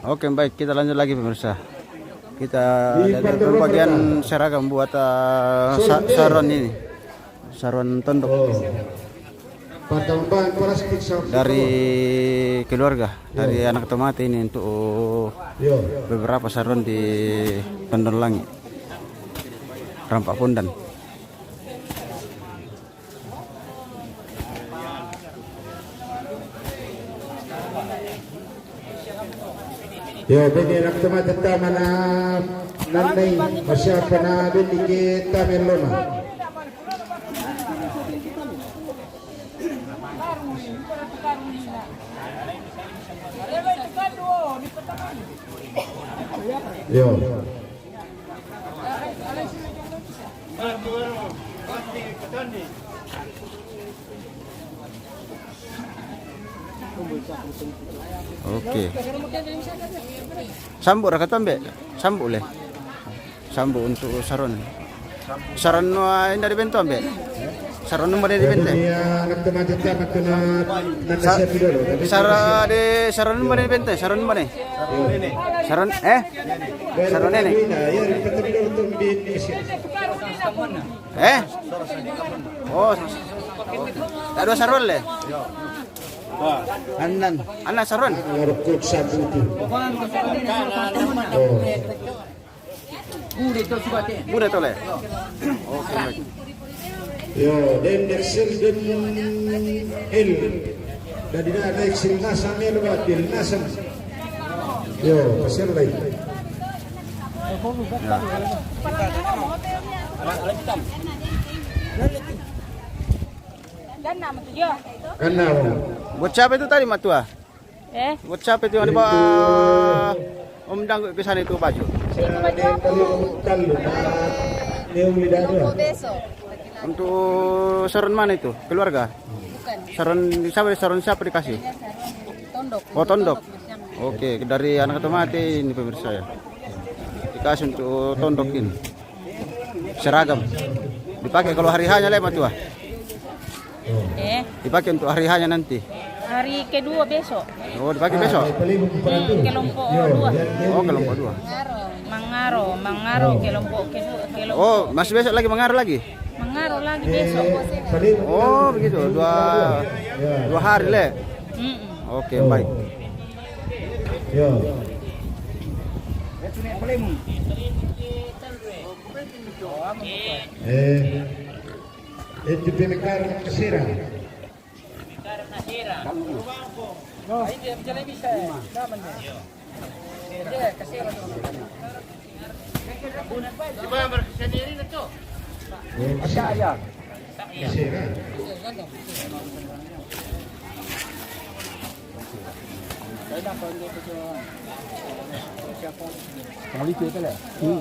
Oke, baik, kita lanjut lagi pemirsa. Kita lihat bagian seragam buat saron ini. Saron tondok. Dari keluarga, dari anak tomate ini untuk beberapa saron di Tondon Langit. Rampak Pondan. Yo, bagi anak tomate mana nanay masyapa na dikit tamin loma. Yo. Oke. Sambu ra katambe. Sambu le. Sambu untuk saron. Saron dari bento ambe. Saron nomor dari bento. Anak tomate kena nanda siap dulu. Saron nomor dari bento. Saron mana? Saron Saron ini. Oh. Ada saron le. Anan saron. Bude to le. Oke. Yo, dan Excel dan L. Dari ada Excel nasa melo batil nasa. Yo, pasir lagi. Karena Buat siapa itu tadi Matua? Buat siapa itu yang dibawa Om Danggu ke sana itu baju? Untuk saron mana itu? Keluarga? Bukan. Saron siapa dikasih? Tondok. Oh, tondok. Oke, dari anak tomate ini pemirsa ya. Dikasih untuk tondok ini. Seragam. Dipakai kalau hari hanya le Matua. Dipakai untuk hari hanya nanti. Hari kedua besok. Oh, dipakai besok. Kelompok 2. Oh, kelompok 2. Mangaro kelompok kedua. Oh, masih besok lagi Mangaro lagi? Mangaro lagi besok. Oh, begitu. Dua hari le. Oke, baik. Yo. Itu penekar kesira. Kesira.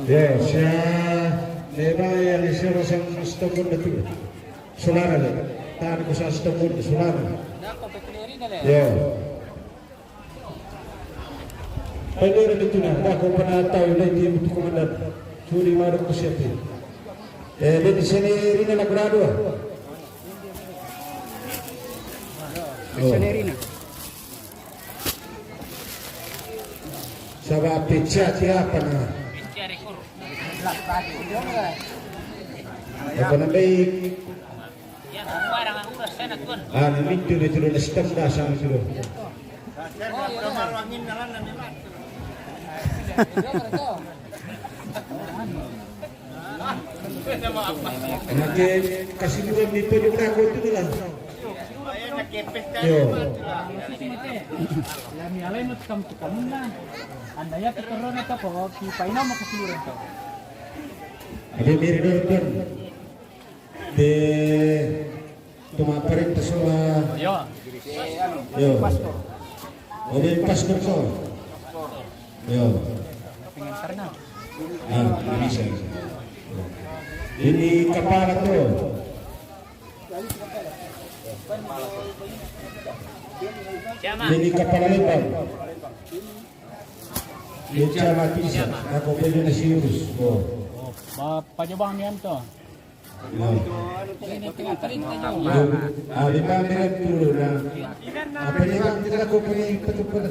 Ya, saya lebar yang disuruh sama stokon itu. Saudara, tahan ko sa stokon saudara. Ya. Pwede dito na, dako pa na tayo na hindi mo komandan. Suri marok ko siya. Dito sini rin na grado. Misionerina. Sabah pecah tiapa na. Apa baik? Itu itu na stem dah sama sudah. Nanti kasih juga itu di belakang itu lah. Yo. Lami alay mo kam tukamuna. Andaya pitoro na to po, kipainaw makasiluran to. Ada mirip dokter. De tumaparin ta semua. Yo. Yo. Oke pastor so. Yo. Pengantar na. Bisa. Ini kepala tuh. Ini kepala lebar. Dia mati bisa. Aku pergi nasi urus. Oh. Panyobang niyan to. Lima menit dulu. Apa yang kita lakukan ini betul-betul.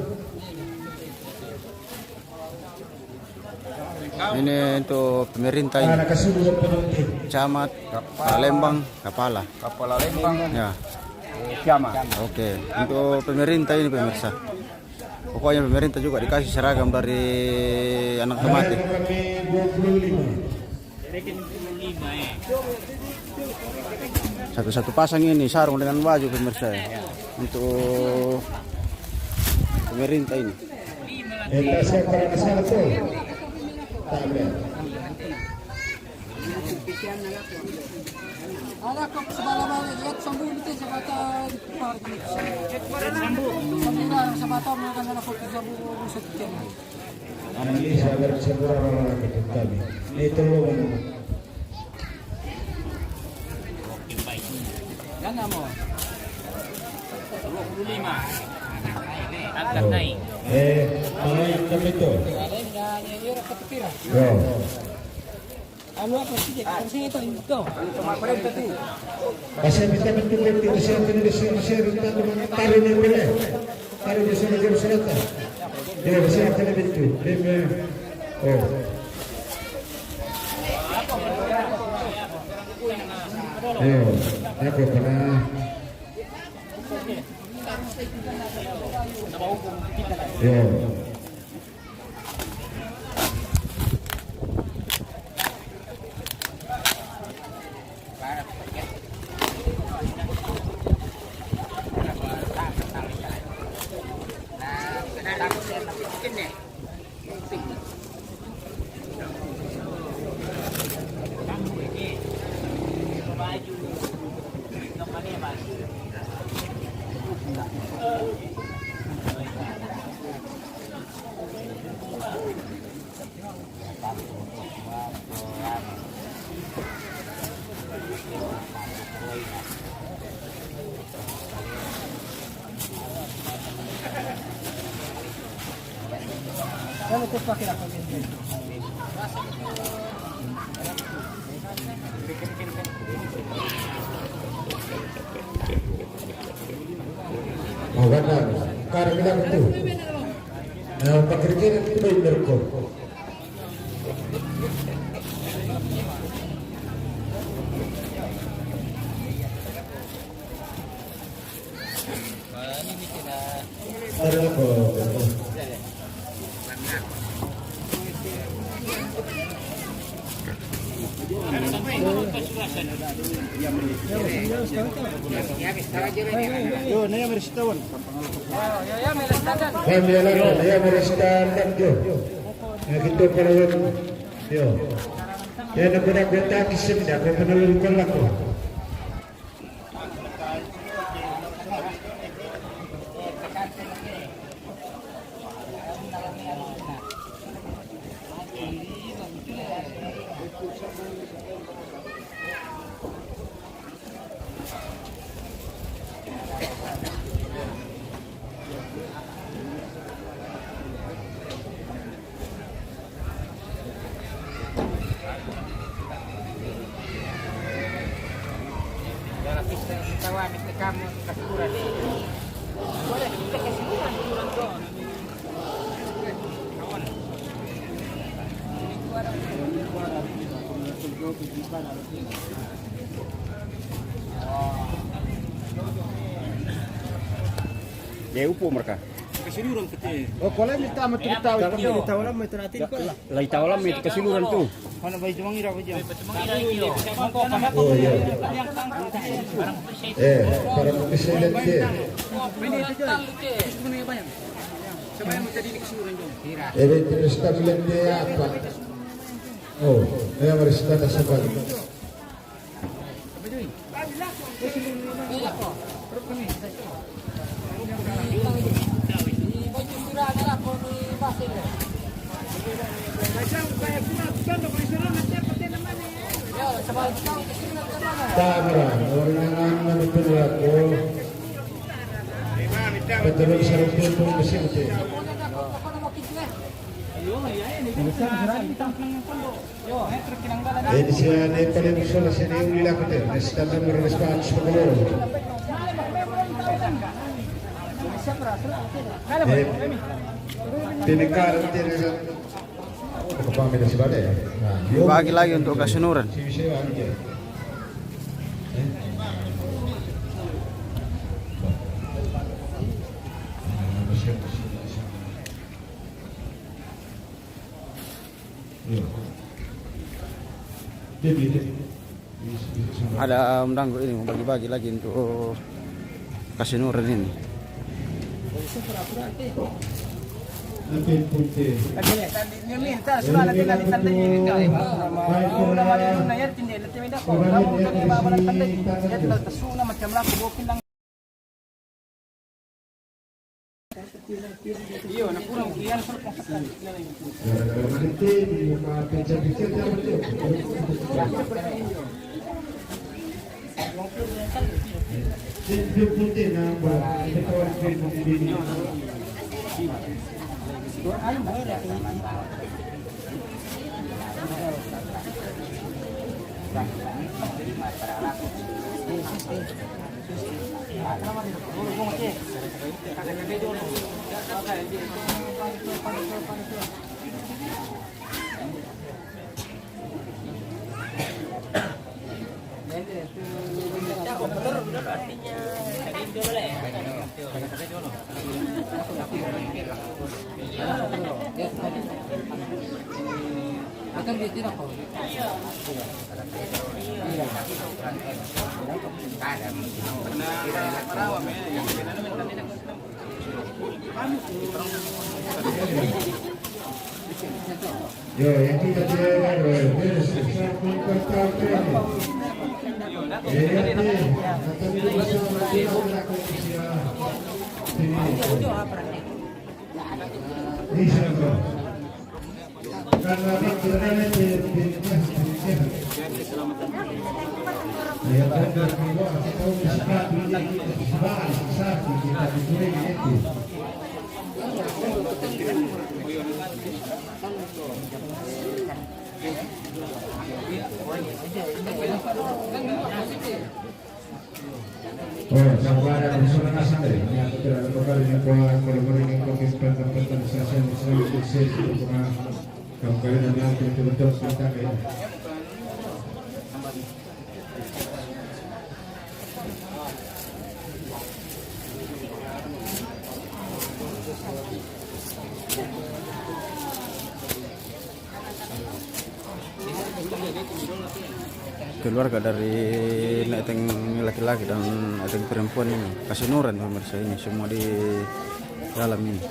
Ini untuk pemerintah ini. Nakasunod pa ng Camat, Palembang, Kapala. Kapala Lembang, Ya, Kiamat. oke. Untuk pemerintah ini pemirsa. Pokoknya pemerintah juga dikasih seragam dari anak mati. kami 25. Satu-satu pasang ini sarung dengan baju pemirsa ya. Untuk pemerintah ini. Ito siya para kasama to. Tabi. Ala ko sa balabal yak sambu bite sa bata par kini. Sambu sa bata mo kan na ko sambu sa tiyan. Ang isa agar siguro mga kami. Ito mo. Gana mo. 25. Angkat naik. Pangayon kami to. Yo. Ano ako sige kasi ito ito. Kasi kita mentulis di usia Indonesia masih rentan dengan taruh yang boleh. Taruh di sana jauh selatan. Dia masih akan itu. Oh. Yo, aku pernah. Yo. Ano ko pa kaya ko din. Oh, benar. Karena itu. Nah, pekerjaan itu benar kok. Karena kok. Kami alam, dia merestan yo. Gitu kalau yo. Ya nak nak berita kisah dah, kau penolong kau laku. Ya upo mereka. Oh, kalau minta mati tahu, kalau tahu lah mati nanti kau. Lai tahu lah itu keseluruhan tuh. Oh iya. Para presiden dia. Terus tabilan dia apa? Oh, dia harus kata sebab. Tamara, orang yang berlaku. Betul serupa pun mesin itu. Ini siapa yang paling besar sini yang dilakukan? Nestapa merespons pengelola. Tinekar tinekar. Pagkapamit na si Bade. Bagi lagi untuk kasunuran. Ada mengganggu ini, mau bagi-bagi lagi untuk kasunuran ini. Akan dia tidak kau. Yo, yang kita jalan, beres, sampai kota Oh, sampai ada personal asal ini yang tidak lokal yang kuat mulai komis pendapat sosial Islam sukses untuk kembali dan betul-betul kita ini. Keluarga dari neteng laki-laki dan neteng perempuan ini kasunuran pemirsa ini semua di dalam ini.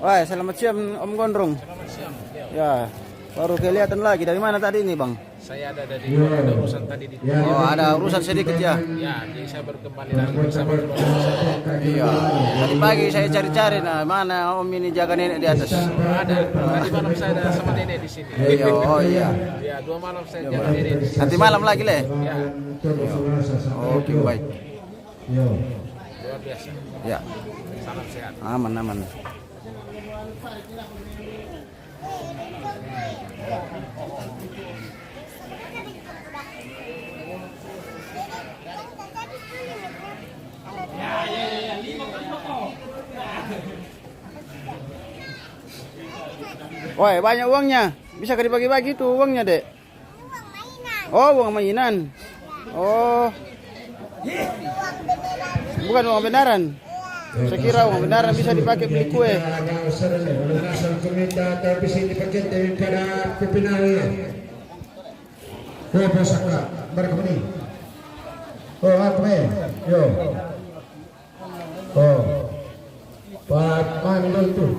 Wah, selamat siang Om Gondrong. Selamat siang. Ya, baru kelihatan lagi. Dari mana tadi ini, Bang? Saya ada ada urusan tadi di Oh, ada urusan sedikit ya? ya, jadi saya baru kembali dari bersama keluarga. Iya. Tadi pagi saya cari-cari, nah mana Om ini jaga nenek di atas? Ada. Tadi malam saya ada sama nenek di sini. Iya, oh iya. Ya, 2 malam saya jaga nenek di sini. Nanti malam lagi le? Ya, Oke, baik. luar biasa. Ya, Salam sehat. aman aman. Woi, banyak uangnya. Bisa dibagi-bagi tuh uangnya, Dek. Oh, uang mainan. Oh. Bukan uang beneran. Saya kira uang beneran bisa dipakai beli kue. Oh, Pak Mandor tuh.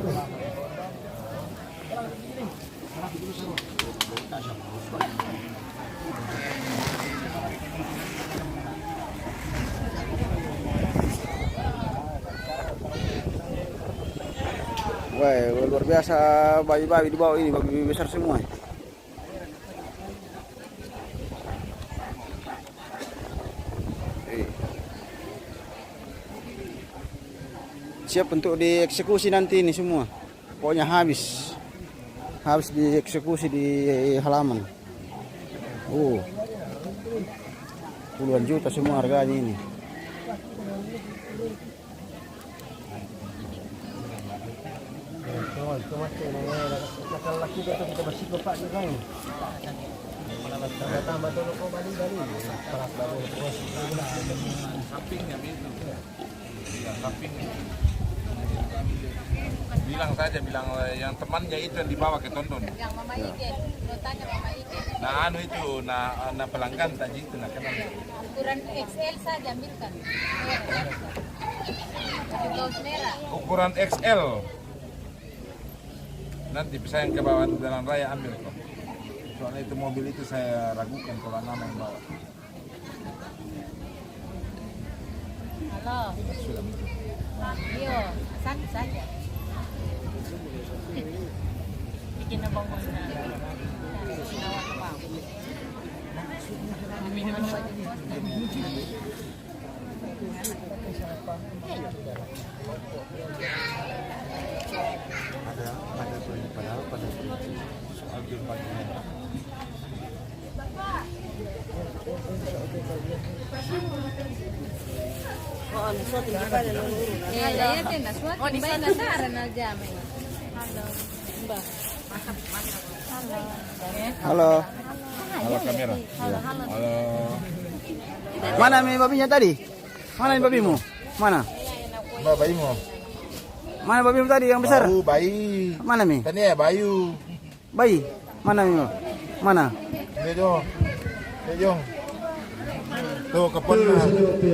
Wah, luar biasa bayi-bayi di bawah ini, bayi besar semua. Siap untuk dieksekusi nanti ini semua. Pokoknya habis dieksekusi di halaman. Puluhan juta semua harganya ini. Bilang saja, bilang yang temannya itu yang dibawa ke Tondon. Yang Mama Ike, lo tanya Mama Ike. Nah anu itu, nah pelanggan tadi itu nah kenal. Ukuran XL saja ambilkan. Pakai gaus merah. Ukuran XL. Nanti saya yang ke bawah jalan raya ambil kok. Soalnya itu mobil itu saya ragukan kalau nama yang bawa. Halo. Iyo, sakit saja. Bikin abang mana? Awak bang. Oh, di sana Halo. Halo kamera. Halo. Mana mi babinya tadi? Mana babimu? Mana? Bayimu. Mana babimu tadi yang besar? Bayi. Mana mi? Tadi ya bayu. Bayi. Mana mi? Mana? Dejong. Tuh kepon.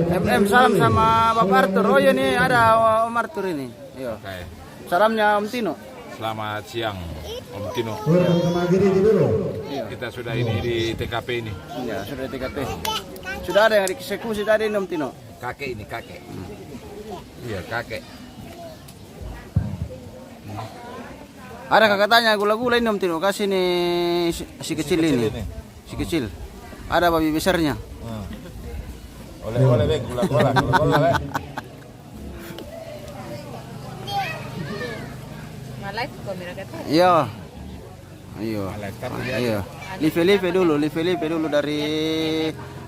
MM salam sama Bapak Arthur. Oh iya nih ada Om Arthur ini. Iya. Oke. Salamnya Om Tino. Selamat siang Om Tino. Sama diri dulu. Kita sudah ini di TKP ini. Ya, sudah di TKP. Sudah ada yang dieksekusi tadi Om Tino. Kakek ini kakek. Iya kakek. Ada kakak tanya gula-gula ini Om Tino. Kasih nih si kecil ini. Si kecil. Ada babi besarnya. Oleh gula-gula. Malay kamera kata. Iya. Iya. Live dulu dari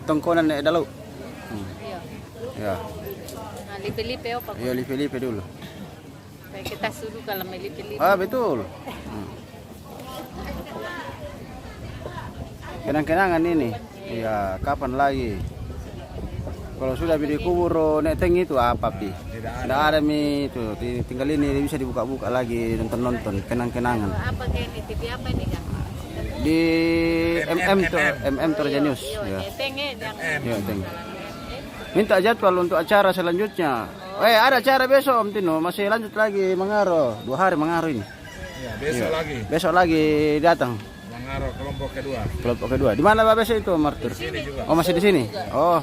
tongkonan dalau. Iya. Ya. Nah, lipe-lipe apa? Iya, live dulu. Kayak kita suruh kalau mau lipe-lipe. Ah, betul. Kenang-kenangan ini. Iya, kapan lagi? Kalau sudah dikubur neteng itu apa pi? Tidak ada mi itu. Tinggal ini bisa dibuka-buka lagi nonton kenang-kenangan. Apa kayak ini TV apa ini kan? Di MM Torjanius. Ya. Ya, minta jadwal untuk acara selanjutnya. Ada acara besok Om Tino, masih lanjut lagi Mangaro. 2 hari Mangaro ini. Ya, besok lagi. Besok lagi datang. Mangaro kelompok kedua. Di mana Pak besok itu Om Arthur? Oh, masih di sini. Oh.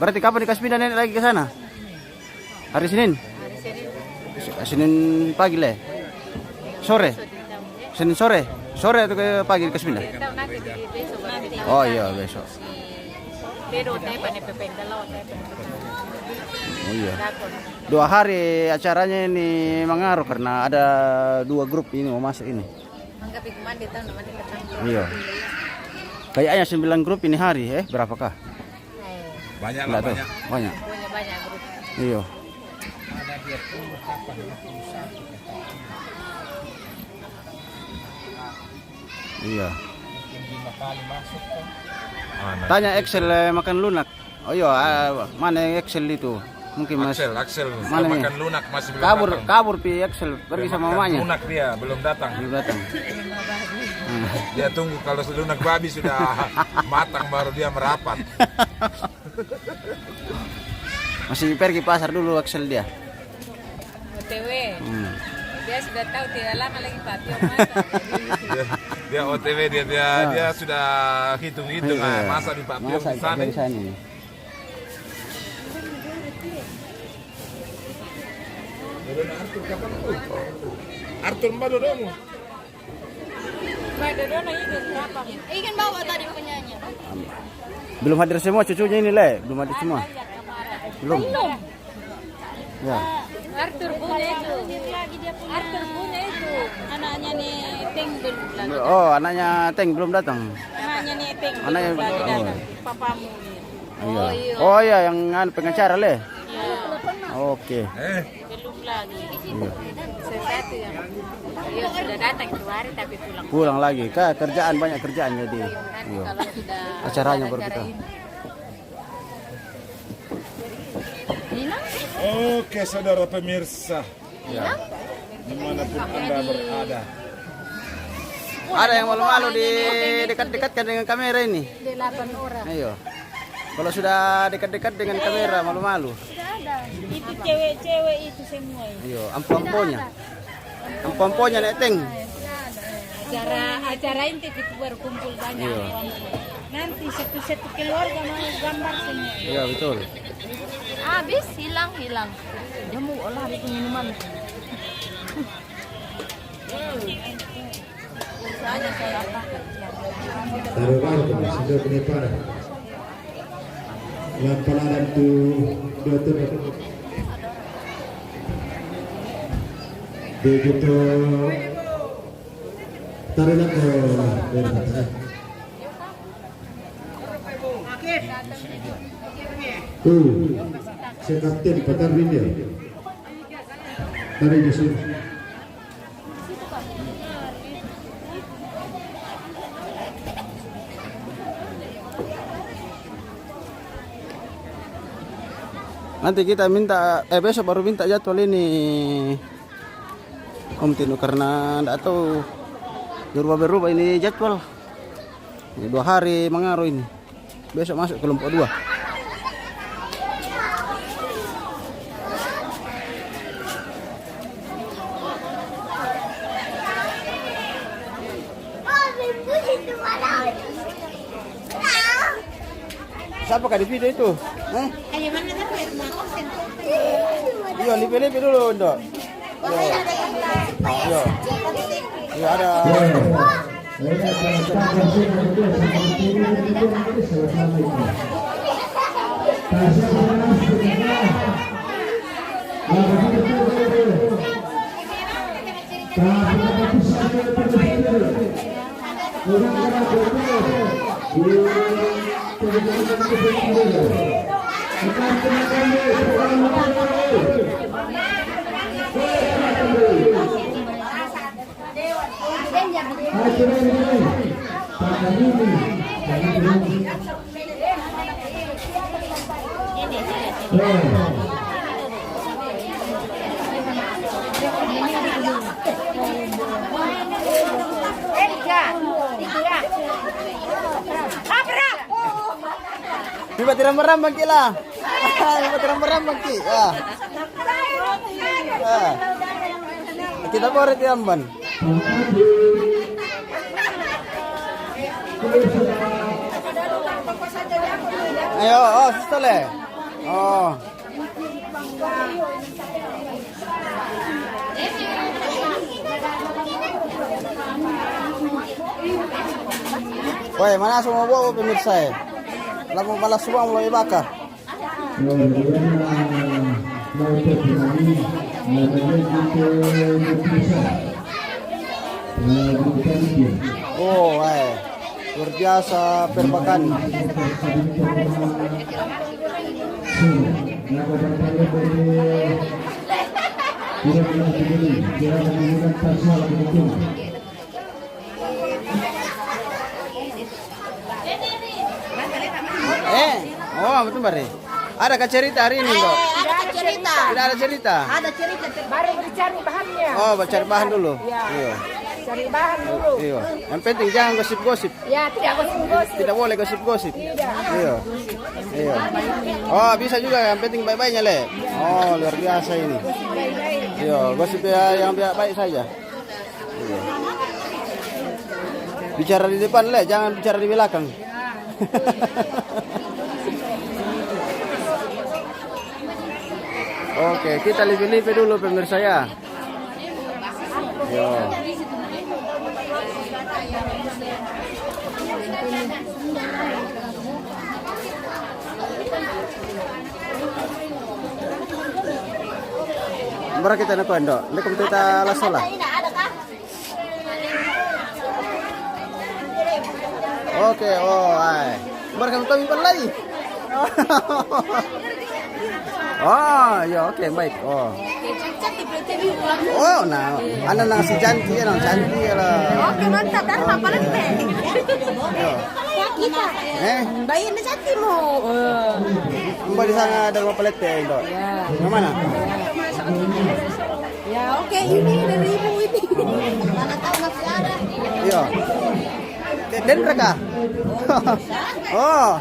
Berarti kapan dikasih pindah nenek lagi ke sana? Hari Senin? Senin pagi lah. Sore? Senin sore? Sore atau ke pagi dikasih pindah? Oh iya besok. Oh iya. 2 hari acaranya ini Mangaro karena ada 2 grup ini mau masuk ini. Iya. Kayaknya 9 grup ini hari berapakah? Banyak lah, banyak. Banyak grup. Iya. Iya. Tanya Excel makan lunak. Oh iya, mana yang Excel itu? Mungkin Mas. Axel mana makan lunak masih belum datang. Kabur pi Excel pergi sama mamanya. Lunak dia belum datang. Dia tunggu kalau lunak babi sudah matang baru dia merapat. Masih pergi pasar dulu Axel dia. OTW. Hmm. Dia sudah tahu tidak lama lagi Pak Tio masak. Dia OTW, dia sudah hitung-hitung masa di Pak Pio Masa di sana. di sana. Arthur kapan tuh? Arthur Mbak Dodomu. Mbak Dodono itu berapa? Ikan bawa tadi penyanyi. Belum hadir semua cucunya ini, Le. Belum hadir semua. Belum. Ya. Arthur punya itu. Arthur punya itu. Anaknya nih Teng belum lagi. Oh, anaknya Teng belum datang. Anaknya nih Teng Anaknya belum lagi oh. datang. Papamu. Iya. Oh iya, yang pengacara, Le. Ya, Oke. belum lagi. Iya. Satu yang iya sudah datang itu hari tapi pulang. Pulang lagi. Kerjaan banyak kerjaan jadi. Nanti Iya. kalau sudah Acaranya ada baru acara kita. ini. Oke, saudara pemirsa. Ya. Dimanapun Anda berada. Ada yang malu-malu di dekat-dekatkan dengan kamera ini. 8 orang. Ayo. Kalau sudah dekat-dekat dengan kamera malu-malu. Itu cewek-cewek itu semua. Ayo, ampo-amponya. Ampo-amponya Nek Teng. Acara inti itu baru kumpul banyak. Iya. Nanti satu-satu keluarga mau gambar semua. Iya, betul. Habis hilang. Jamu olah itu minuman. Taruh barco, sudah penipar. Lampalan tu dua tu. Begitu taruh nak ke si kapten Patar Rinil. Taruh di sini. Nanti kita minta besok baru minta jadwal ini Om Tino karena enggak tahu berubah-berubah ini jadwal. Ini 2 hari mengaruh ini. Besok masuk kelompok 2. Siapa kah di video itu? Iya, lipi-lipi dulu, Ndok. Iya. Iya, ada. Tiba tiram-rambang kila. Tiba tiram-rambang ki. Ah. Ah. Kita boleh tiamban. Ayo, oh, sustole. Oh. Woi, mana semua bawa pemirsa ya? Lalu malas semua mulai bakar. Oh, luar biasa perbakan. Oh, betul bare. Adakah cerita hari ini, Mbak? Ada cerita. Tidak ada cerita. Ada cerita. Baru dicari bahannya. Oh, cari bahan dulu. Iya. Cari bahan dulu. Iya. Yang penting jangan gosip-gosip. Ya, tidak gosip-gosip. Tidak boleh gosip-gosip. Iya. Iya. Oh, bisa juga. Yang penting baik-baiknya, Le. Oh, luar biasa ini. Iya, gosip ya yang baik saja. Iya. Bicara di depan, Le, jangan bicara di belakang. Oke, kita live-live dulu pemirsa ya. Yo. Mara kita na kuando. Hindi kung kita lasola. Oke, oh ay. Mara kami kami palay. Oh, ya oke, baik. Oh. Oh, nah. Ano nang si Janti, ano? Janti lah. Oke, mantap. Dan apa lagi? Kita. Bayin na Janti mo. Mbak di sana ada dalawa palet ya, Indo. Yang mana? Ya, oke, ini dari ibu ini. Mana tahu masih ada. Iya. Den mereka. Oh.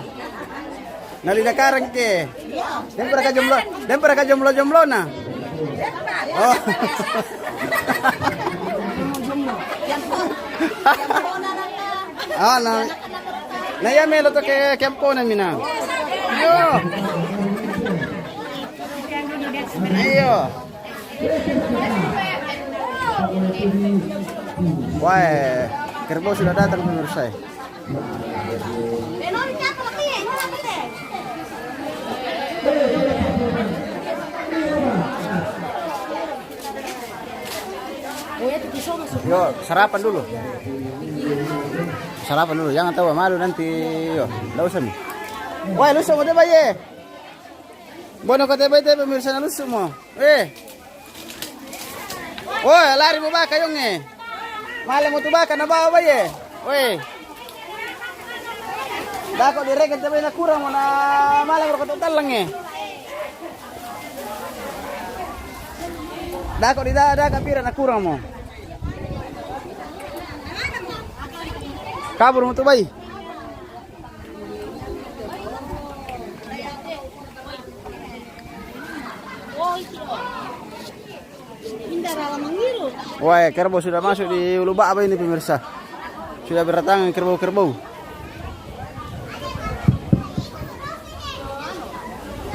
Nalina karang ke. Den mereka jomblo na. Oh. Ah, na ya melo to ke kempo na mina. Yo. Ayo. Wah, kerbau sudah datang pemirsa. Yo, sarapan dulu. Sarapan dulu, jangan tahu malu nanti. Yo, lausan. Wah, lusu mo ba ye? Bono ka tebay pemirsa na lusu mo. Woi, lari mo ba kayong Malam mo to ba na ba ye? Woi. Dako direket tebay na kurang mo na malam ro ko talang Dako di dada kapira na kurang mo. Kabur mo to bay. Wah, kerbau sudah masuk di Ulu Ba'ba ini pemirsa. Sudah berdatangan kerbau-kerbau.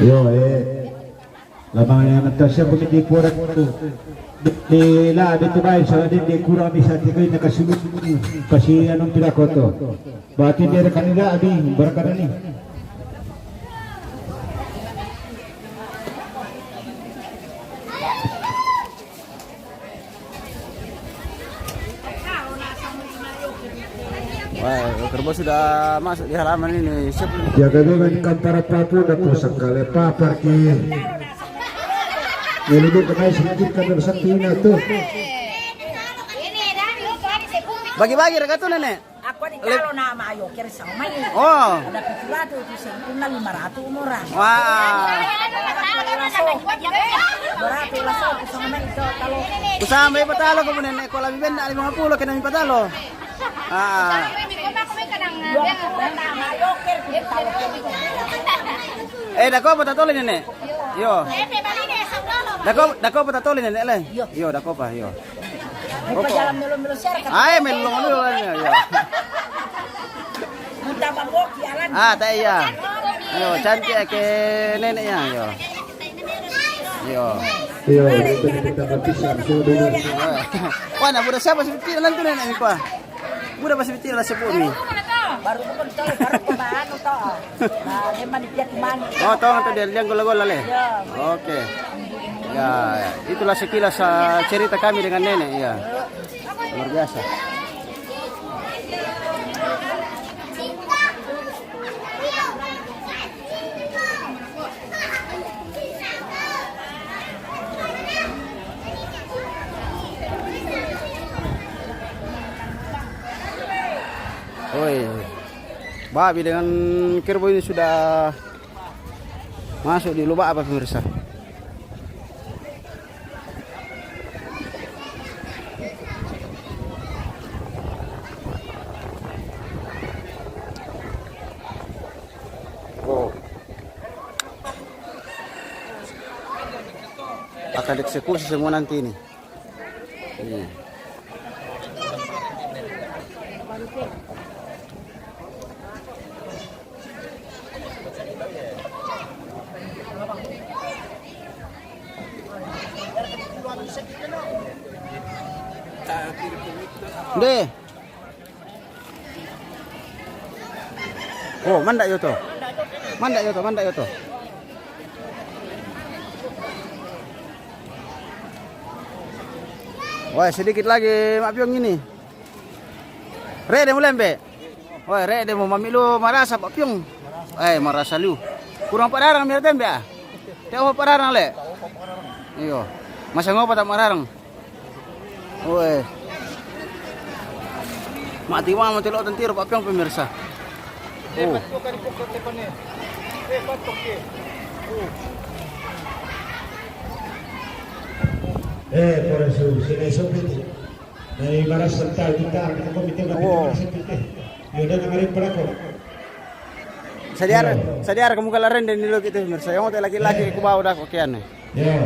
Yo, labangan yang atasnya begitu kurang di la di tubai sana di kurang bisa tiga ini kasih anong pirakoto. Berarti dia kanila abi berkata ni. Wah, kerbau sudah masuk di halaman ini. Jaga dengan kampara papu dan pusat kale papar ki. Ini tu kena sedikit kan satu ini tu. Bagi-bagi regato nenek. Ako di kalo na maayo kira sa umay. Oh. Ada pitulado ito sa na 500 mura. Wah. Barato laso sa umay ito talo. Kusama yung patalo ko muna nenek. Kung labi na, 50 ka namin patalo. Ah. Dako patatolin nenek. Yo. Dako patatolin nenek le. Yo, dako pa, yo. Jalan melo-melo sir. Ay, melong dulu yo. Muda mabok jalan. Ah, tayo ya. Yo, cantik ke neneknya, yo. Yo. Yo, kita berpisah dulu. Wah, nak budak siapa sih pikiran tu nenek ni pa? Budak masih pikiran lah sepupu ni. Baru pun baru pembahan to. Nah, memang dia kemana? Oh, tahu tu dia yang gol-gol le. Oke. Ya, itulah sekilas cerita kami dengan nenek ya. Luar biasa. Oi, babi dengan kerbau ini sudah Masuk di lubak apa pemirsa? Oh. Akan dieksekusi semua nanti ini. Ini. Deh. Oh, mandak yo to. Mandak yo to. Wah, sedikit lagi Mak Piong ini. Re deh mulai mbe. Wah, re deh mau mamilu marasa Pak Piong. Marasa lu. Kurang pararang biar tembe ah. Teo pararang le. Iyo. Masa ngopo tak mararang? Woi. Mati wang mati lo tentiro Pak Piong pemirsa. Oh. Por eso se le sorprende. Dari baras sental kita kita komite Oh. Yaudah dengerin berapa? Sadiar kamu kalaren dan nilo gitu pemirsa. Yang mau laki-laki ku bawa dah kokian. Ya,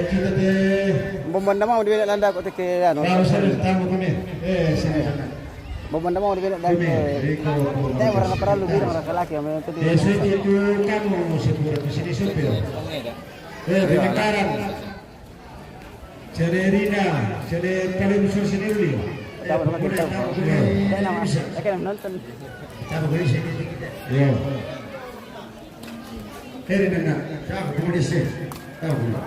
kita deh. Bombanda mau dibeli landa kok teke anu. Baru saja tamu kami. Sini. Bombanda mau dibeli landa. Teh orang perlu bilang orang laki yang itu. Saya itu kamu sepura di sini supir. Bimekaran. Jadi Rina, jadi paling besar sendiri. Tahu kita. Saya nama. Saya kan nonton. Tahu boleh sini. Ya. Rina, tahu boleh sini. Tahu boleh.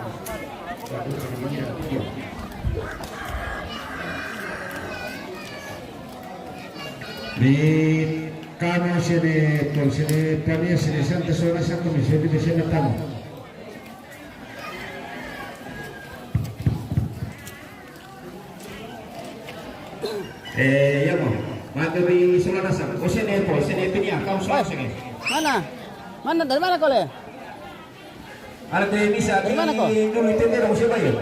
Di kamu sini, tol sini, kami sini Santa Sona satu misi di sini tamu. Ya mau, materi Sona satu. Oh sini tol sini punya, kau semua sini. Mana? Mana dari mana kau le? Ada yang bisa di mana kau? Dulu itu dia mau siapa ya?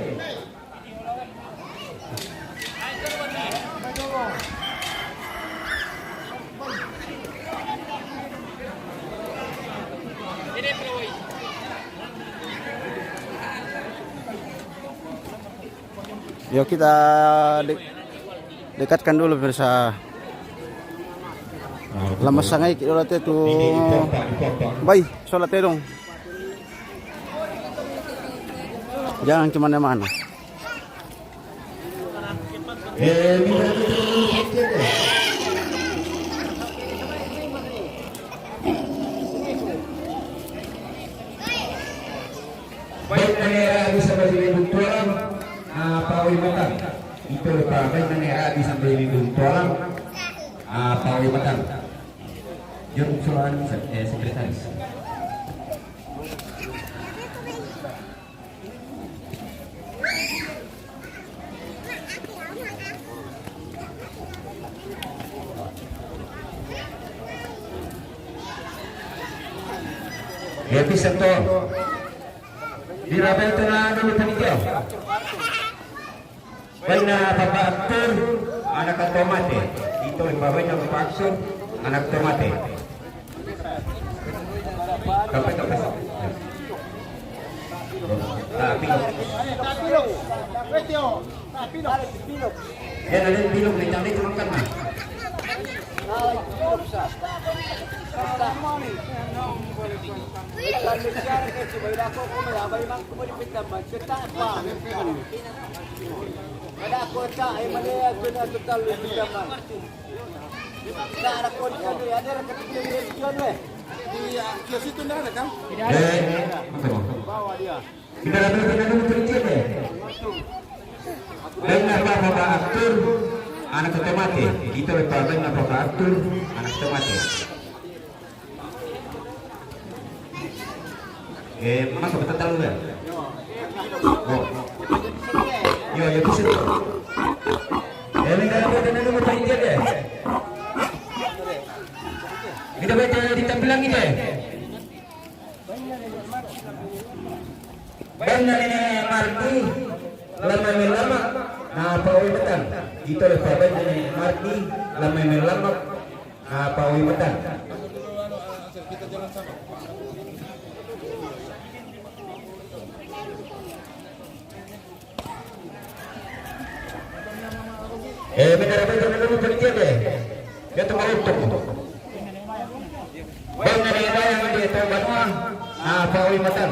Yuk kita dekatkan dulu pemirsa. Lama sangat kita lihat itu. Baik, sholat dong. Jangan kemana-mana. Baik, bisa berdiri buntuan. Pawi Matang itu pakai nenera di sampai buntuan. Pawi Matang. Juru usulan sekretaris. Ya bisa toh. Dirabel telah dulu panitia. Baina Bapak Aktor, anak tomate. Itu yang bawahnya Bapak Aktor, anak tomate. Kapan? Ya ada pilok, lencang cuma kan mah. Bapak Aktor, anak tomate. Itu lepas Bapak Aktor, anak tomate. Masuk betul tahu ya? Oh. Yo, ya bisa. Ini kalau ada nama panitia deh. Kita baca di tampilan ini deh. Marti lama pawi matan. Ito le pabay na Marti lama pawi matan. Benar apa itu nama penelitian deh. Dia tuh untuk. Bang nani bayang dia tahu banua. Pawi matan.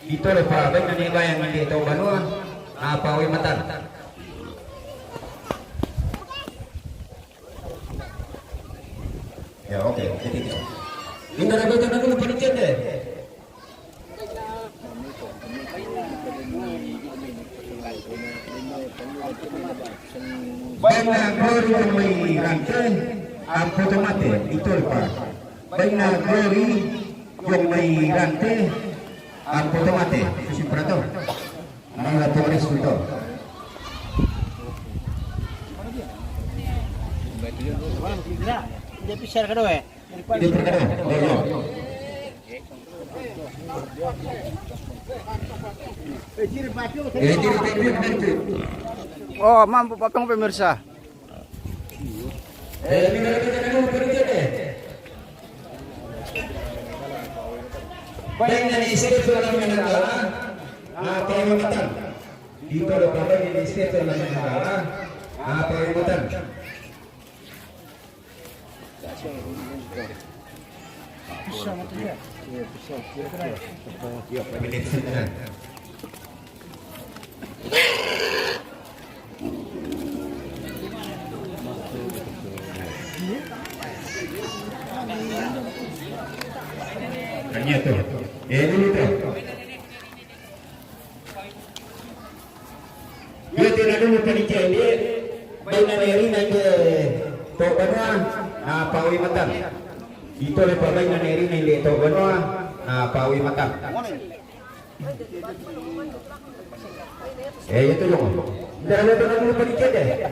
Ito le pabay nani bayang dia tahu banua. Pawi matan. Ya oke, jadi ini nama itu nama penelitian deh. Baina glory yung may ranke, ang potomate, ito pa. Baina glory yung may ranke, ang potomate, siyempre ito. Mga turis ito. Dia pisah kedua ya. Hindi pa ka doon. Oh, mampu potong pemirsa. Ini nama penelitian deh. Baina ni istri dalam negara, pawi matan. Ito le pa ni istri dalam negara, pawi matan. Hanya tu. Ini tu. Dia tidak dulu penelitian dia. Baina neri nanti to banua, pawi matan. Ito le pa baina neri nanti to banua, pawi matan. Itu yung. Dahil ito dulu penelitian dia.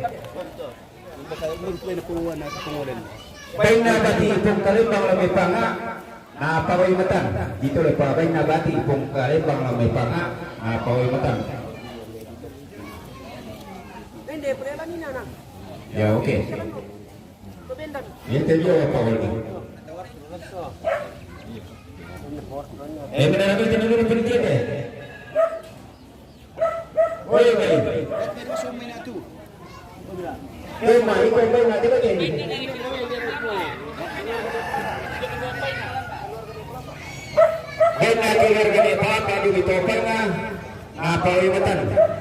Baina bati ipong kalimbang lamay panga. Pawi matan. Dito le pa baina bati ipong kalimbang lamay panga. Pawi matan. Ya oke. Ini dia apa lagi? Benar apa itu dulu penelitian deh. Oh iya baik. Mari kau nanti begini. Kena keluar dari apa di topengnya, pawi matan.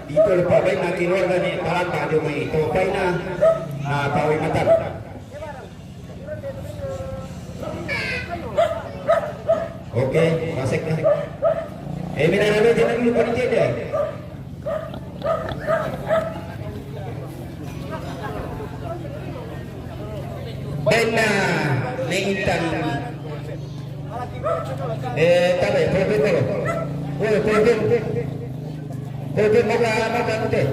Itu lepas baik nak keluar dari apa di topengnya, pawi matan. Oke, masuk. Benar apa jangan lupa penelitian deh. Bena Nintan tabe profesor. Oh, profesor. Profesor makan teh.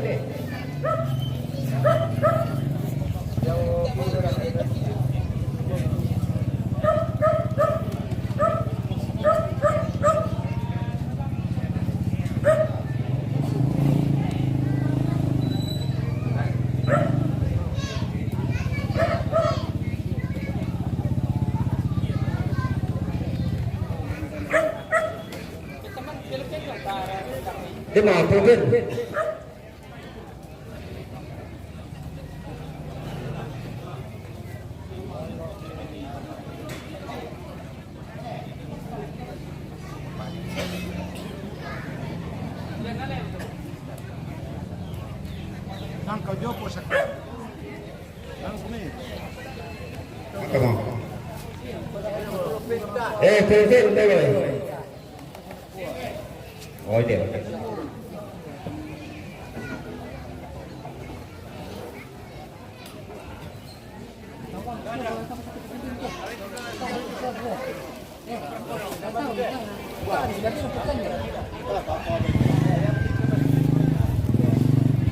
Dia mau profesor. Nangkau jopo sa Profesor deh. Oh dia.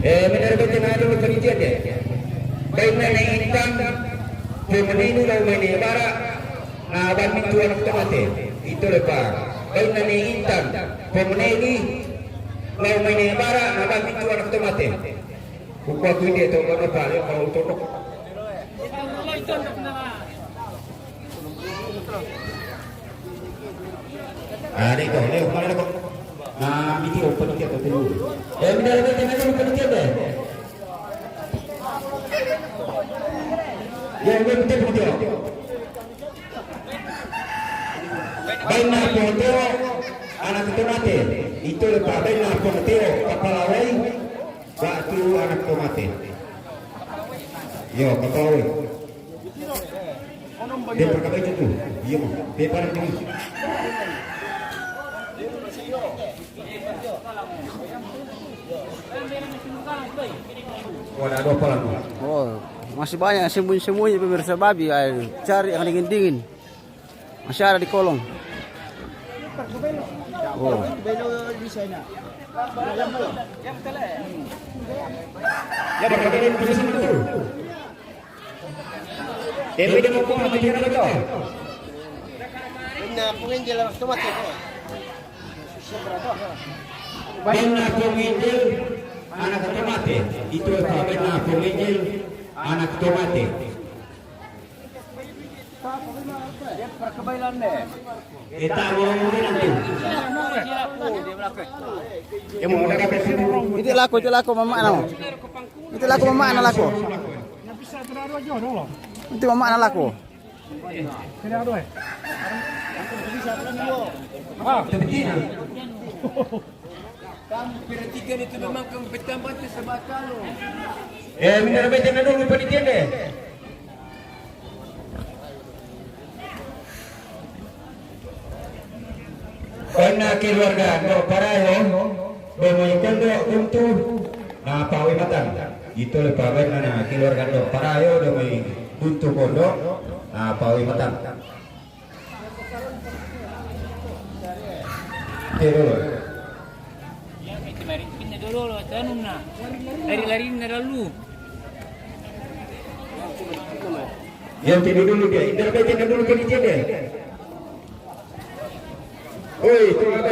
Menerbitkan ada penelitian dia. Karena hitam femenino dalam negara banding tuan mati itu lepas. Karena hitam femenino mau main bara naban itu anak tomate. Buku aku ini itu kalau balik kalau cocok. Ada itu, leo mana kok? Nah, ini open kita dulu. Benar open kita. Ya, betul. Baina Ponteo, anak tomate. Itu lepas Baina Ponteo, kapalawai, waktu anak tomate. Yo, kapalawai. Dia perkabai itu. Iya, dia parang ini. Ada apa lagi? Oh, masih banyak sembunyi-sembunyi pemirsa babi. Ayo, cari yang dingin-dingin. Masih ada di kolong. Oh. Ya, perkabai itu bisa betul. Tapi dia mau pulang lagi apa tu? Nah, pengenjel anak tomate. Baina pengenjel anak tomate. Itu apa? Baina pengenjel anak tomate. Perkebailan deh. Kita mau nanti. Ya mau ada Itu laku mama ano. Itu laku mama ano laku. Itu mama ano laku. Kamu perhatikan itu memang kamu bertambah sebatan lo. Benar betul na dulu penelitian deh. Karena keluarga no parayo, bemoykan do untuk na pawi matang. Itu lepas na keluarga no parayo do may untuk kondo na pawi matang. Pero Pindah dulu loh, tanum na. Lari-lari na lalu. yang tidur dulu dia, indra betul dulu penelitian deh. Oi, tu apa?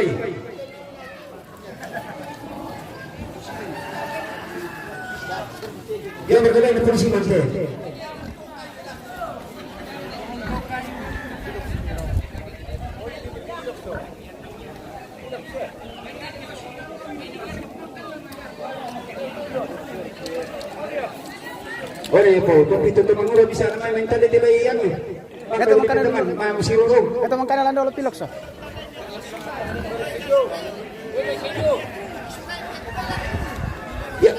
Yang berkaitan dengan polisi mantel. Ore po, itu teman udah bisa main tadi di bayan. Ito makanan teman, masih urung. Ito makanan lang dolo pilok so. Ya.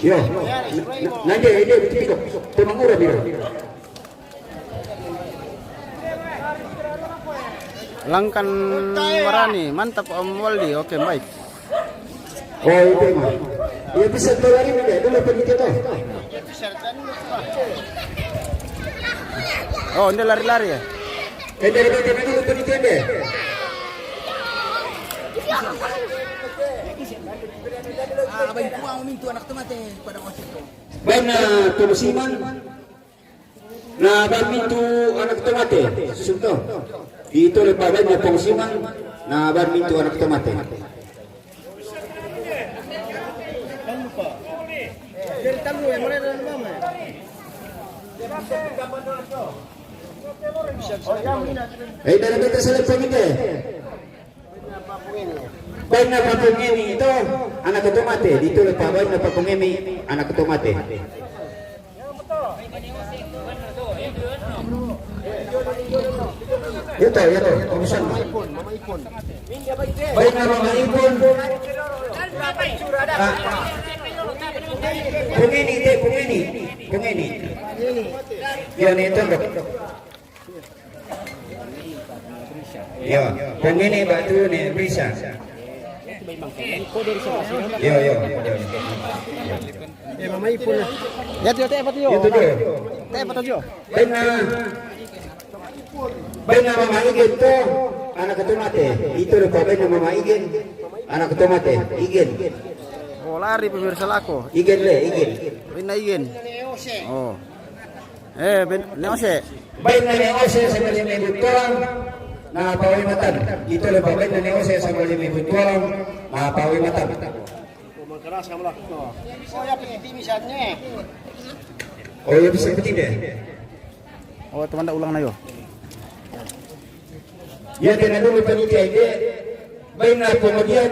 Yo, nanti ide betul teman udah bilang. Langkan Marani, mantap Om Waldi. Oke, baik. Oh itu mah. Ya bisa lari deh, dulu pergi kita. Oh, ini lari-lari ya. Dari bagian dulu pergi deh. Abang kuang mintu anak tomate pada waktu itu. Bana tulusiman. Na badminto anak tomate. Susunto. Itu lepas banyak pengsiman. Na badminto anak tomate. Dari tamu yang mana dalam mama? Dari kita selesai kita. Baik na papungemi itu anak tomate. Itu lepas banyak papungemi anak tomate. Itu urusan. Baik na Mama Ipon. Pungeni. Yan itu dok. Yo, pungeni batu ni Brisa. Yo. Mama Ipon. Ya, tio, apa tio? Itu dia. Apa tio? Benar Mama Igen tu anak tomate. Itu lepas benar Mama Igen anak tomate. Igen. Oh, lari pemirsa lako. Igen. Pinaigin. Oh. Neose. Baik na neose sa may butwang na pawimatan. Dito lang baik na neose sa may butwang na pawimatan. Oh, ya bisa penting deh. Oh, teman ulang na yo. Ya tinanong panitia ide. Baik na pembagian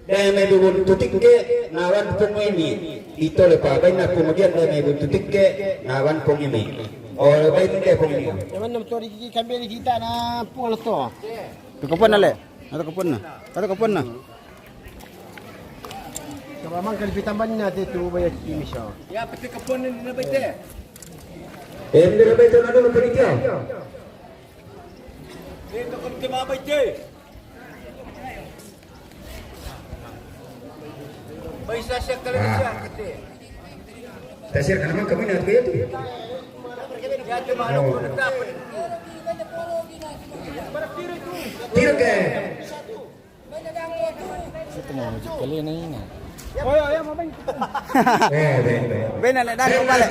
dan may bubun tutik ke nawan pong ini. Dito lang pa baik na pembagian dan may bubun tutik ke nawan pong ini. Oh, baik na pong ini. Naman naman ito, kami kita na pungal to. Tukapon na le. Tukapon na. Tukapon na. Kamamang kalipitan ba natin ito bayad kimi siya? Hindi na ba ito na doon panitia? Tasir ka naman kami na ito kayo ito. Tiro ka. Ben na dali balik.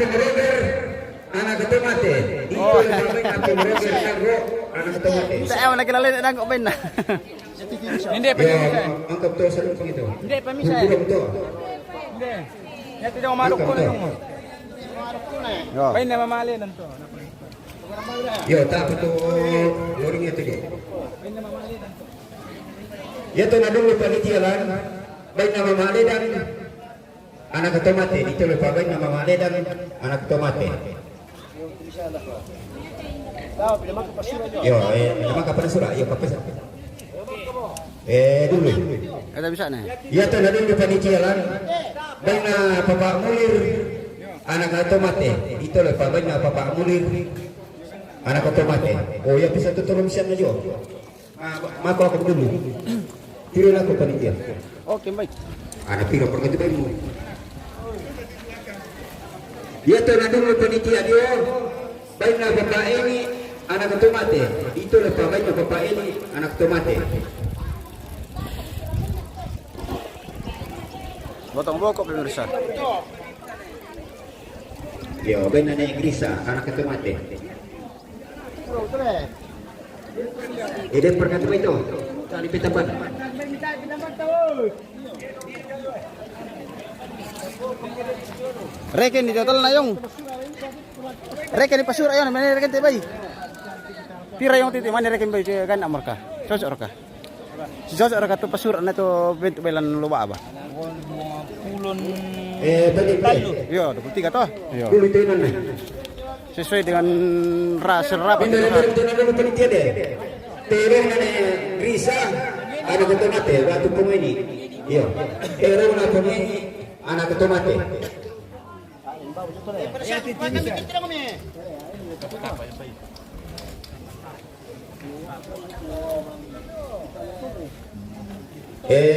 Anak ketomate. Itu lebih aku merasa nagro anak ketomate. Saya nakilala na dang Ben na. Hindi, Ya, angkap to sa lupang ito. Hindi, pamisa. Kurang to. Hindi. Yan, tidak umarok ko na yung. Yo. Bay na mamali lang to. Yo, tak to loring ito di. Ya to nadung panitia lan. Baik nama mamali dan anak ketomate. Itu lebih baik nama mamali dan anak ketomate. Yo, memang kapan surah? Yo, kapan surah? Dulu. Ada bisa na. Ya to nadung panitia lan. Baik na papa mulir anak ketomate. Itu lebih baik na papa mulir anak ketomate. Oh, ya bisa tutulong siya na jo. Mako ako dulu. Tiro na ako panitia. Oke, baik. Anak piro pergi bayi mu. Dia tu nadung panitia dia. Baik na bapak ini anak ketomate. Itu lebih baik na bapak ini anak ketomate. Botong bokok pemirsa. Yo, baik na Inggris anak ketomate. Ide perkata itu. Tadi pitaban. Reken di total na yung. Reken di pasura yon, mana reken tibay. Pira yung titi mana reken bay kan amar ka. Sosok ka. Si sosok ka to pasura na to bent belan luba ba. Tadi Yo, 23 to. Yo. dulu itu nana. Sesuai dengan ras serap. Pindah itu nadung panitia deh. Terong na Inggris anak ketomate. Batu pemeni. Yo. Terong na pemeni anak ketomate.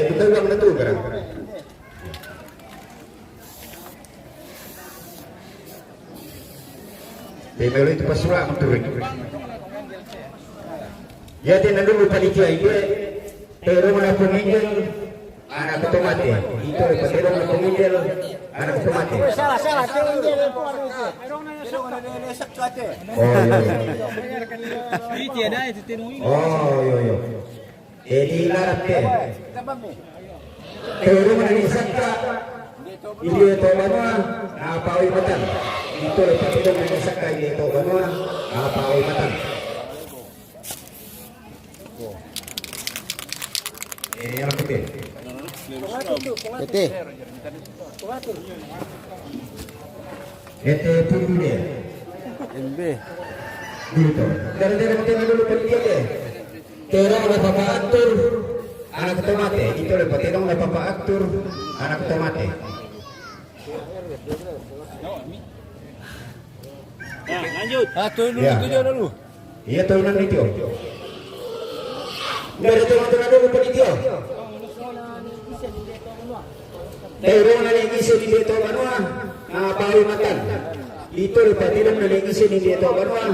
Betul bang betul kan? Bebel itu pasrah menturun. Ya dia dulu panitia itu, terong na peminggal anak ketomate. Itu lepas terong na peminggal anak ketomate. Salah, tinggal dia Oh iya. Hindi, tiada itu tinungin. Oh iya. Jadi larat ke. Terong na nisakta. Ili ito banua apawi matan. Itu lepas terong na nisakta ili ito banua apawi matan. Yang putih. Tete. Ete pun dia. NB. Gitu. Dari kita dulu panitia deh. Terong na papa atur anak ketomate. Itu lepas terong na papa atur anak ketomate. Lanjut. Ya. Dulu. Iya tahunan itu. Dari terong dulu panitia. Terong na negisi di dito banua. Pawi matan. Itu lepas terong na negisi di dito banua.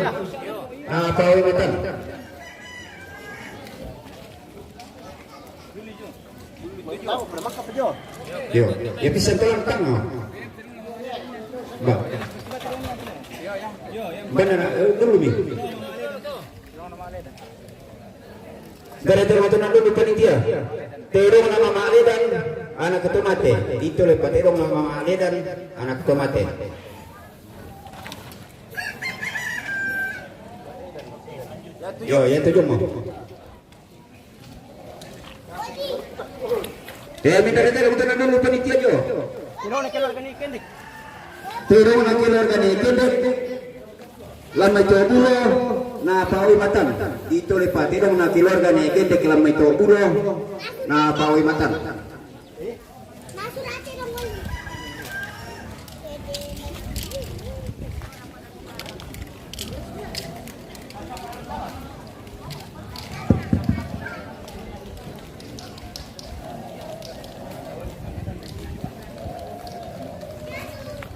Pawi matan. Yo, ya bisa tolong tang. Ba. Benar, dulu nih. Gara-gara matunan dulu panitia. Terong nama Ma'ale dan anak ketua mate. Itu lepas terong nama Ma'ale dan anak ketua mate. Yo, yang tujuh mau. Minta matunan dulu panitia jo. Terong nak keluarga ni kendek. Lamai to ulo na pawi matan. Dito lepas terong na keluarga ni kendek lamai to ulo na pawi matan.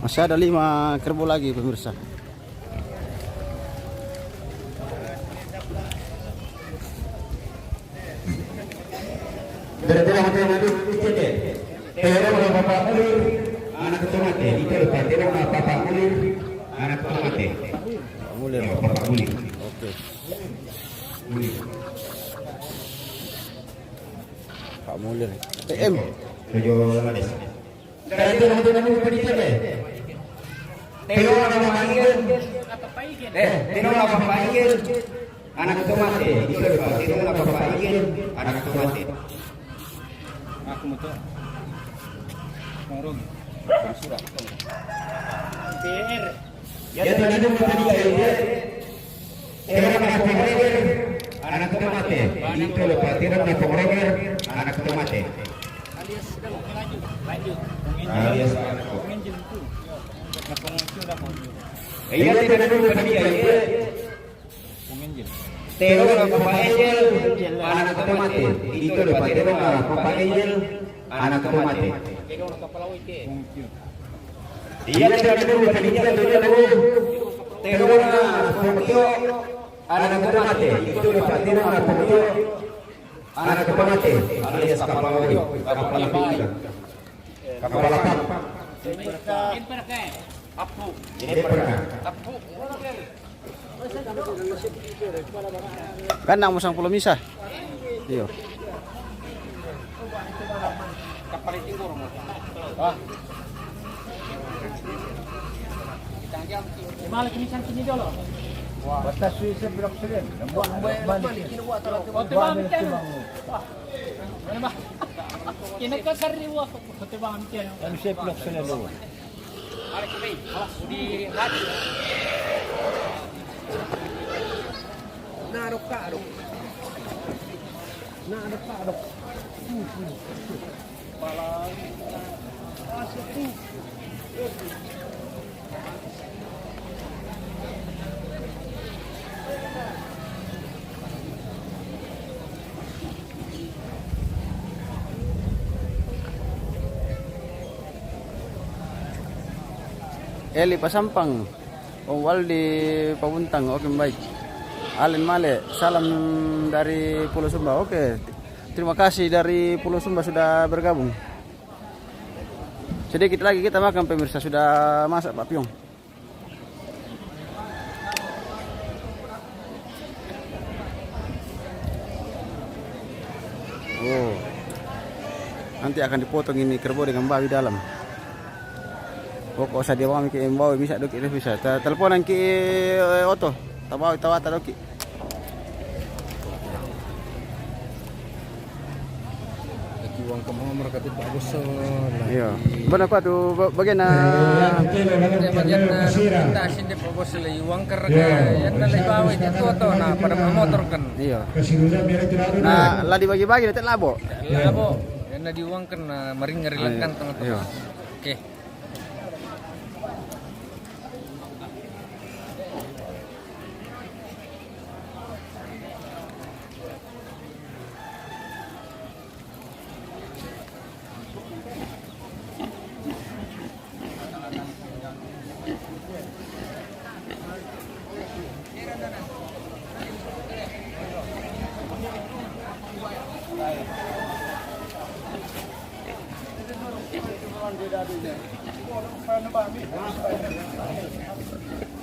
Masih ada 5 kerbau lagi pemirsa. Gara-gara hotel madu dicete. Terong na bapak ulir anak ketua mate. Dito lepas terong na bapak ulir anak ketua mate. Mulir. Bapak ulir. Oke. Ulir. Pak Mulir. PM. Tujuh lades. Gara-gara hotel madu dicete. Terong na manggil. Terong na panggil anak ketua mate. Dito lepas terong na panggil anak ketua mate. Aku mau tuh. Ngurung. Surat. PR. Ya tadi itu tadi ya. Terong na panggil anak ketua mate. Dito lepas terong na panggil anak ketua mate. Alias sedang lanjut. Alias Penginjil itu. Nah, pengungsi udah mau. iya tadi itu tadi ya. Penginjil. Terong na panggil anak ketua mate. Dito lepas terong na panggil anak ketua mate. Iya tadi itu tadi ya. Terong na panggil anak ketua mate. Dito lepas terong na panggil anak ketua mate. Alias kapal laut. Kapal laut. Kapal laut. Ini pernah. Kan nang musang pulau misah. Iyo. Malah kinisan kini dulu. Basta Swiss blok seren. Ote bang tiyan. Ano ba? Kinagkasariwa ko. Ote bang tiyan. Ano siya blok seren dulu? Di hati. Eli Pasampang, Om Waldi Pabuntang, oke baik. Alen Male, salam dari Pulau Sumba. Oke, terima kasih dari Pulau Sumba sudah bergabung. Sedikit lagi kita makan pemirsa, sudah masak Pak Piong. Oh, nanti akan dipotong ini kerbau dengan bawi dalam. Pokok sadia bawa ke bawa bisa doki bisa. Teleponan ke Oto. Tabawi tawata doki. Uang kamu mereka itu bagus. Iya. Benar Pak tuh bagian bagian kita sini bagus lagi uang kerja yang dari bawah itu atau nah pada motor kan. Iya. Nah, lah dibagi-bagi nanti labo. Labo. Yang di uang kan mering ngerilakan tengah-tengah. Iya. Oke.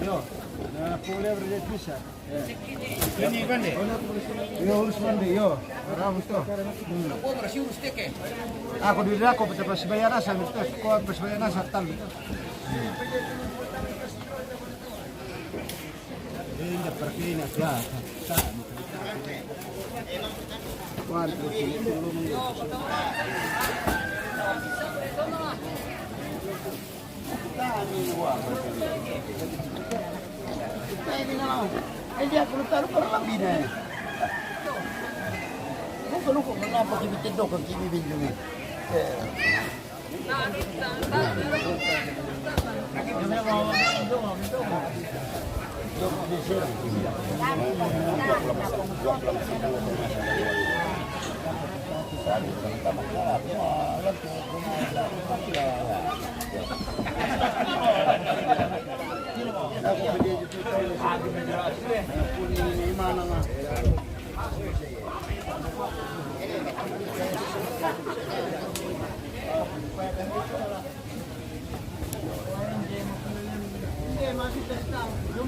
Yo, na pula berdet bisa. Ini kan deh. Yo urus mandi yo. Ramos to. Ako dili ako pati pasbayana sa mito. Ko pasbayana sa tal. Ini perkina ya. Kuan Dia perlu taruh kalau lambina. Kalau kok mengapa kita cedok ke kimi binjungnya.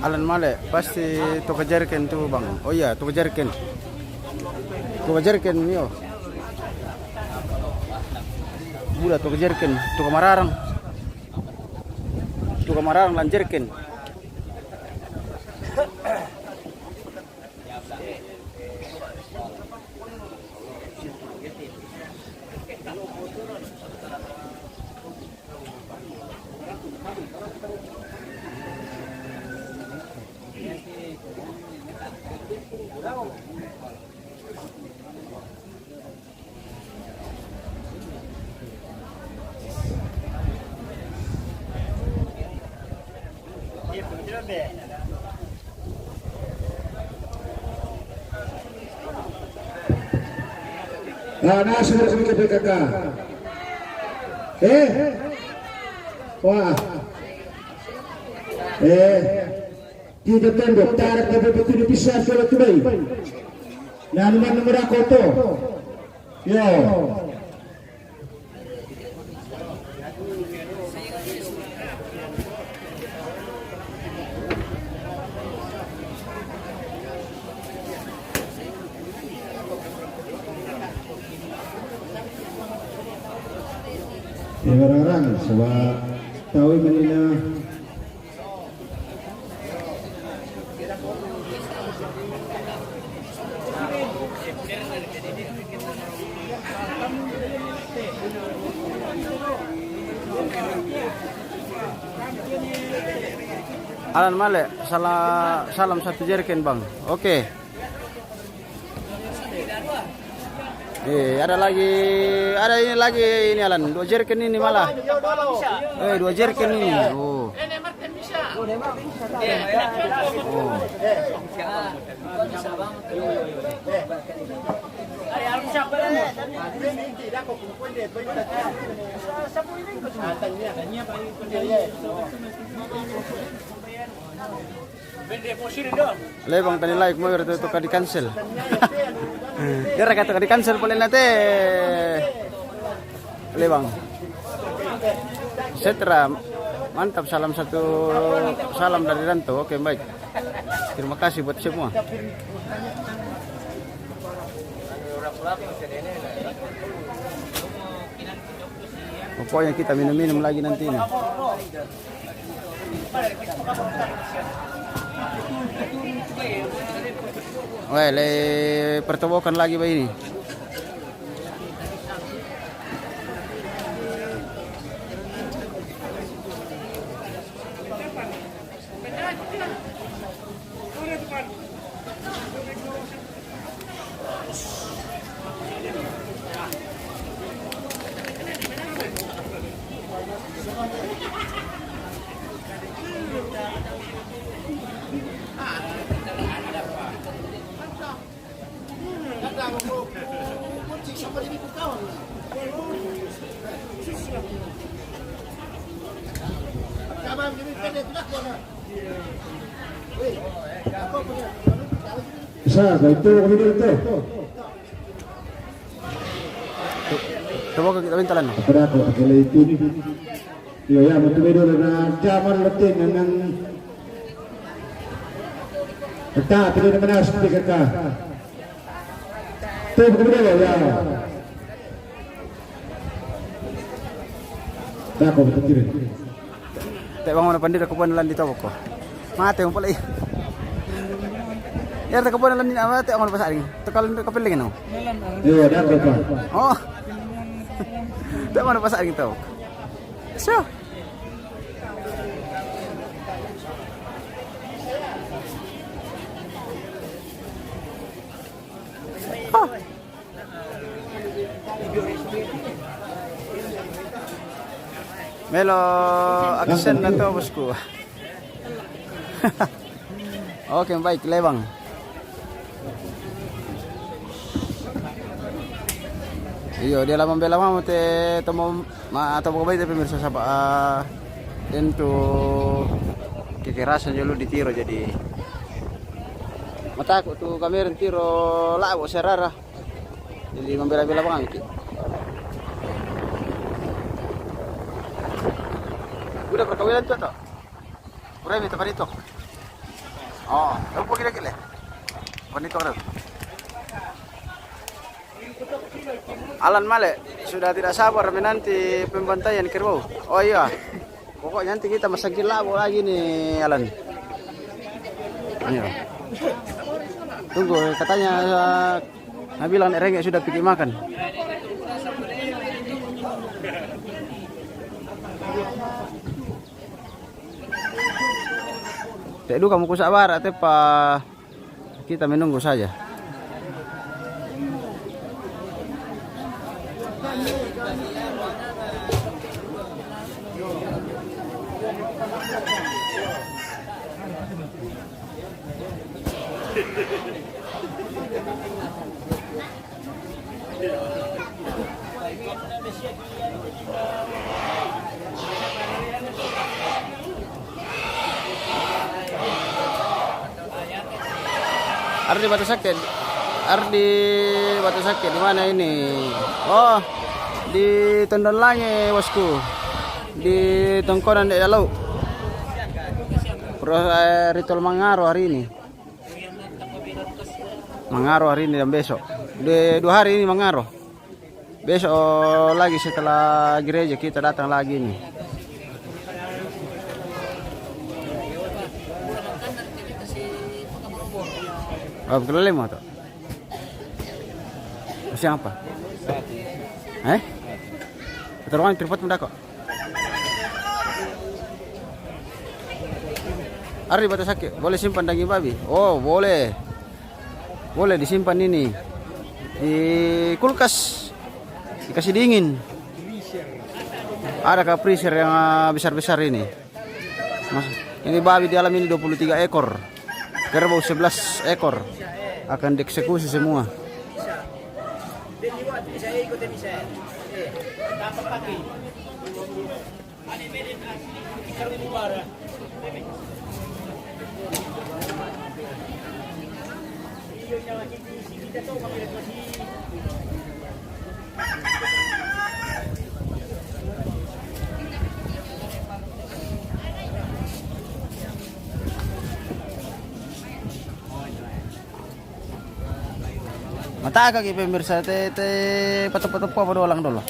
Alan male pasti to kejarken tuh bang. Oh iya to kejarken. To kejarken mio. Budak to kejarken, to kamararang. To kamararang lanjerken. Nah, sudah kami ke PKK. Wah. Tidak tendok tarik tapi betul dipisah kalau tu baik. Nah, nomor aku tu. Yo. Ya orang-orang sebab tahu menina Alan male salam satu jerken bang. Oke. Ada ini lagi ini Alan, 2 jerken ini malah. 2 jerken ini. Oh. Lebang tadi like mo itu di cancel. Dia kata di cancel boleh nanti. Lebang. Setra mantap salam dari Ranto. Oke baik. Terima kasih buat semua. Pokoknya kita minum-minum lagi nanti ini. Wah, pertemukan lagi ini. Sa, itu kami dito. Coba kita mintalan. Pada ako kaya itu. Yo ya, matuloy na jaman latin ng Tak, tidak mana seperti kakak. Tuh kemudian ya. Tak kau betul kiri. Tak bangun pandai aku pun lan di toko. Mate mo pala. Ya tak pun lan ni apa tak bangun pasal ni. Tekal kapil lagi no. Yo, dah kau pak. Oh. Tak bangun pasal gitu. So. Oh. Melo action na to bosku. Oke baik lebang. Iyo dia lamang bela mo te tomo ma atau bagai te pemirsa sapa tentu kekerasan dulu ditiro jadi mata aku tuh kamera tiro lawo serara jadi membela-bela bang gitu. Udah perkawinan tuh atau? Udah minta panito. Oh, kamu pergi lagi le? Panito kan? Alan Male sudah tidak sabar menanti pembantaian kerbau. Oh iya, pokoknya nanti kita masak labo lagi nih Alan. Ayo. Tunggu, katanya bilang Ereng sudah pergi makan. Tak dulu kamu kusabar atau apa kita menunggu saja. Ardi Batu Sakit. Ardi Batu Sakit di mana ini? Oh, di Tondon Lange, bosku. Di Tongkonan Dek Dalau. Ritual Mangaro hari ini. Mangaro hari ini dan besok. Di 2 hari ini Mangaro. Besok lagi setelah gereja kita datang lagi nih. Oh, kelele mo to? Siapa? Terowongan tripod mo dako. Ari Batu Sakit, boleh simpan daging babi? Oh, boleh. Boleh disimpan ini. Di kulkas. Dikasih dingin. Ada ke freezer yang besar-besar ini. Mas, ini babi di alam ini 23 ekor. Kerbau 11 ekor. Akan dieksekusi semua. Mata kaki pemirsa te patok-patok apa doang dulu.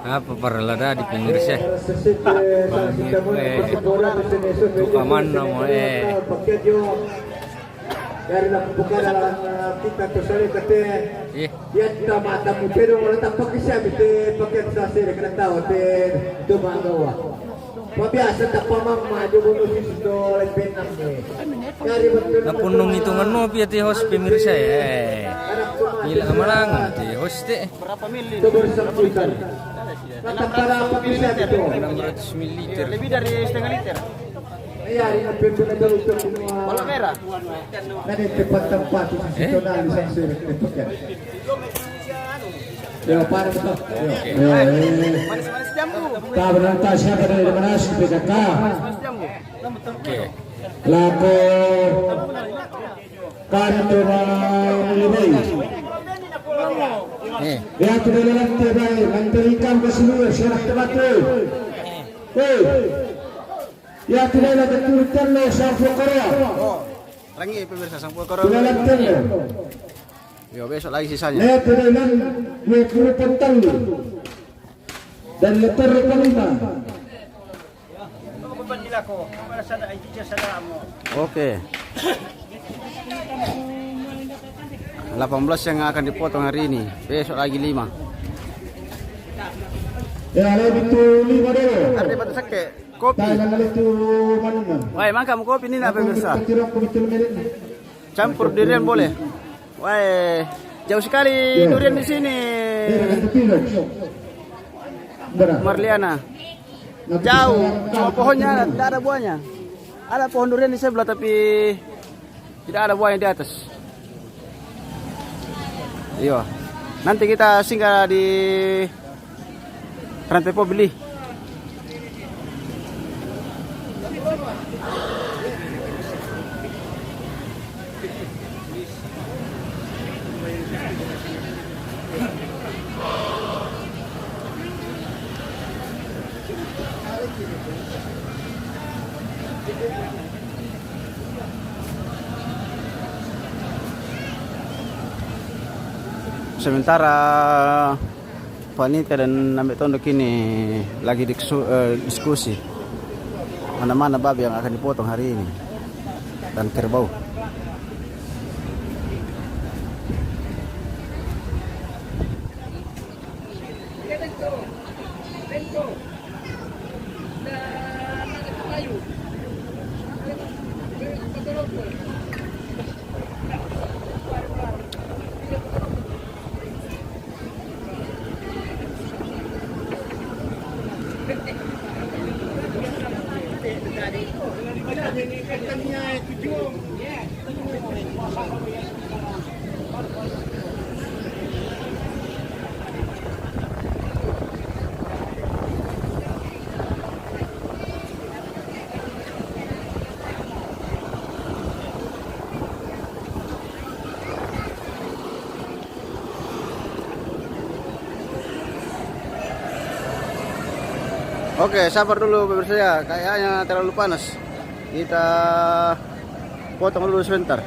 Apa paralada di pemirsa? Tukaman namo Dari la bukan kita tosale kate yetta mata pero wala tapok siya bite paket sa sire kana tawo te do mangawa Pabiasa tak pamang maju bonus itu oleh penam ni. Kari betul. Napunong hitungan mo piyati host pemirsa Gila malang ti host Berapa mili? Itu bersangkutan. Kata para pemirsa itu. 600 ml. Lebih dari setengah liter. Iya, ini pintu ada untuk semua. Bola merah. Nanti tempat-tempat institusional di sana dipakai. Ya, para betul. Manis-manis jambu. Tak berantas siapa dari mana sih PKK. Manis jambu. Oke. Laku kantora lebih. Ya tidak lantai baik, lantai ikan ke seluruh syarat terbatul. Ya tidak ada keturutan lo sampai Korea. Lagi pemirsa sang Tidak lantai. Yo, besok lagi sisanya. Ya tidak lantai 20 pentang dan letter kelima. Oke. 18 yang akan dipotong hari ini. Besok lagi 5. Ya lebih itu 5 dulu. Ada batu sake, kopi. Tangan itu mana? Wah, emang kamu kopi ini apa pemirsa? Kira kopi merek. Campur durian boleh. Wah, jauh sekali durian di sini. Marliana. Jauh, cuma pohonnya tidak ada buahnya. Ada pohon durian di sebelah tapi tidak ada buahnya di atas. Iya. Nanti kita singgah di Rantai Po beli. Sementara panitia dan Nambek Tondok ini lagi diskusi mana-mana babi yang akan dipotong hari ini dan kerbau. Oke, sabar dulu pemirsa ya, kayaknya terlalu panas. Kita potong dulu sebentar.